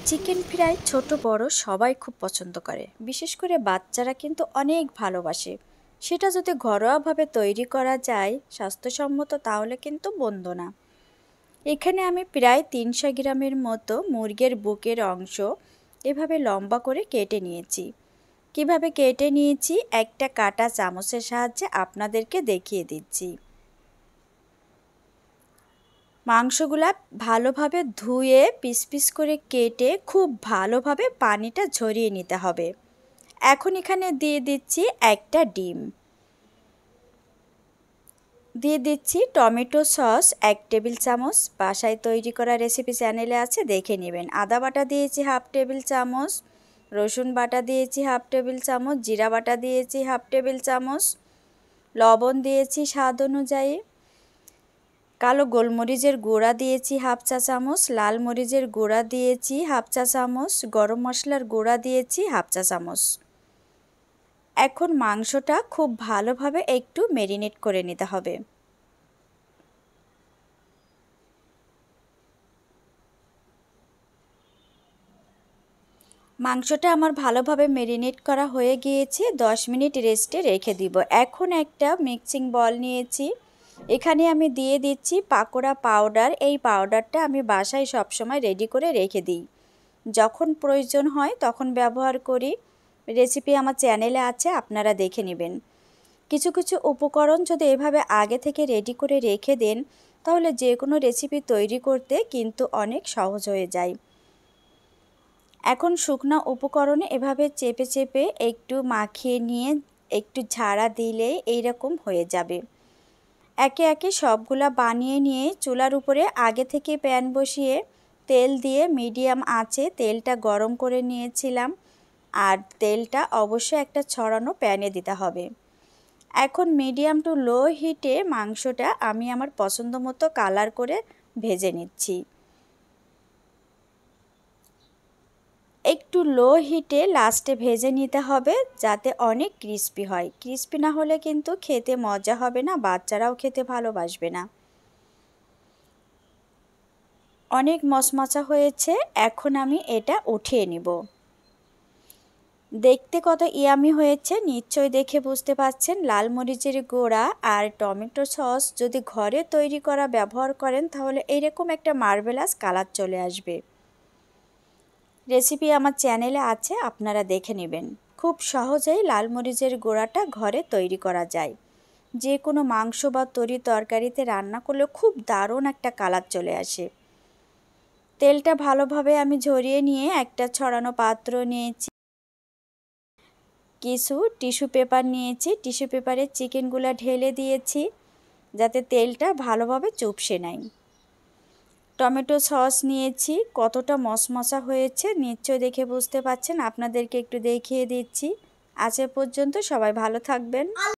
Chicken fry ছোট বড় সবাই খুব পছন্দ করে, বিশেষ করে বাচ্চারা কিন্তু অনেক ভালোবাসে। সেটা যদি ঘরোয়াভাবে তৈরি করা যায় স্বাস্থ্যসম্মত, তাহলে কিন্তু মন্দ না। এখানে আমি প্রায় 300 গ্রামের মতো মুরগির বুকের অংশ এভাবে লম্বা করে কেটে নিয়েছি। কিভাবে কেটে নিয়েছি একটা কাঁটা চামচের সাহায্যে আপনাদেরকে দেখিয়ে দিচ্ছি। মাংসগুলা ভালোভাবে ধুয়ে পিস পিস করে কেটে খুব ভালোভাবে পানিটা ঝরিয়ে নিতে হবে। এখন এখানে দিয়ে দিচ্ছি একটা ডিম, দিয়ে দিচ্ছি টমেটো সস 1 টেবিল চামচ। বাসায় তৈরি করা রেসিপি চ্যানেলে আছে, দেখে নেবেন। আদা বাটা দিয়েছি 1/2 টেবিল চামচ, রসুন বাটা দিয়েছি 1/2 টেবিল চামচ, জিরা বাটা দিয়েছি 1/2 টেবিল চামচ, লবণ দিয়েছি স্বাদ অনুযায়ী, কালো গোলমরিচের গুঁড়া দিয়েছি 1/2 চা চামচ, লাল মরিচের গুঁড়া দিয়েছি 1/2 চা চামচ, গরম মশলার গুঁড়া দিয়েছি 1/2 চা চামচ। এখন মাংসটা খুব ভালোভাবে একটু ম্যারিনেট করে নিতে হবে। মাংসটা আমার ভালোভাবে ম্যারিনেট করা হয়ে গিয়েছে, 10 মিনিট রেস্টে রেখে দিব। এখন একটা মিক্সিং বল নিয়েছি, এখানে আমি দিয়ে দিচ্ছি পাকোড়া পাউডার। এই পাউডারটা আমি বাসায় সবসময় রেডি করে রেখে দিই, যখন প্রয়োজন হয় তখন ব্যবহার করি। রেসিপি আমার চ্যানেলে আছে, আপনারা দেখে নেবেন। কিছু কিছু উপকরণ যদি এভাবে আগে থেকে রেডি করে রেখে দেন, তাহলে যে কোনো রেসিপি তৈরি করতে কিন্তু অনেক সহজ হয়ে যায়। এখন শুকনো উপকরণে এভাবে চেপে চেপে একটু মাখিয়ে নিয়ে একটু ঝাড়া দিলে এইরকম হয়ে যাবে। একে একে সবগুলা বানিয়ে নিয়ে চুলার উপরে আগে থেকে প্যান বসিয়ে তেল দিয়ে মিডিয়াম আঁচে তেলটা গরম করে নিয়েছিলাম। আর তেলটা অবশ্যই একটা ছড়ানো প্যানে দিতে হবে। এখন মিডিয়াম টু লো হিটে মাংসটা আমি আমার পছন্দ মতো কালার করে ভেজে নিচ্ছি। একটু লো হিটে লাস্টে ভেজে নিতে হবে, যাতে অনেক ক্রিস্পি হয়। ক্রিস্পি না হলে কিন্তু খেতে মজা হবে না, বাচ্চারাও খেতে ভালোবাসবে না। অনেক মচমচা হয়েছে, এখন আমি এটা উঠিয়ে নিব। দেখতে কত ইয়ামি হয়েছে নিশ্চয়ই দেখে বুঝতে পারছেন। লাল মরিচের গুঁড়া আর টমেটো সস যদি ঘরে তৈরি করা ব্যবহার করেন, তাহলে এইরকম একটা মার্ভেলাস কালার চলে আসবে। রেসিপি আমার চ্যানেলে আছে, আপনারা দেখে নেবেন। খুব সহজেই লাল মরিচের গুঁড়াটা ঘরে তৈরি করা যায়। যে কোনো মাংস বা তরকারিতে রান্না করলে খুব দারুণ একটা কালার চলে আসে। তেলটা ভালোভাবে আমি ঝরিয়ে নিয়ে একটা ছড়ানো পাত্র নিয়েছি, কিছু টিস্যু পেপার নিয়েছি, টিস্যু পেপারে চিকেনগুলো ঢেলে দিয়েছি যাতে তেলটা ভালোভাবে চুপসে নেয়। টমেটো সস নিয়েছি, কতটা মচমচা হয়েছে নিশ্চয় দেখে বুঝতে পাচ্ছেন। আপনাদেরকে একটু দেখিয়ে দিচ্ছি। আজ এ পর্যন্ত, সবাই ভালো থাকবেন।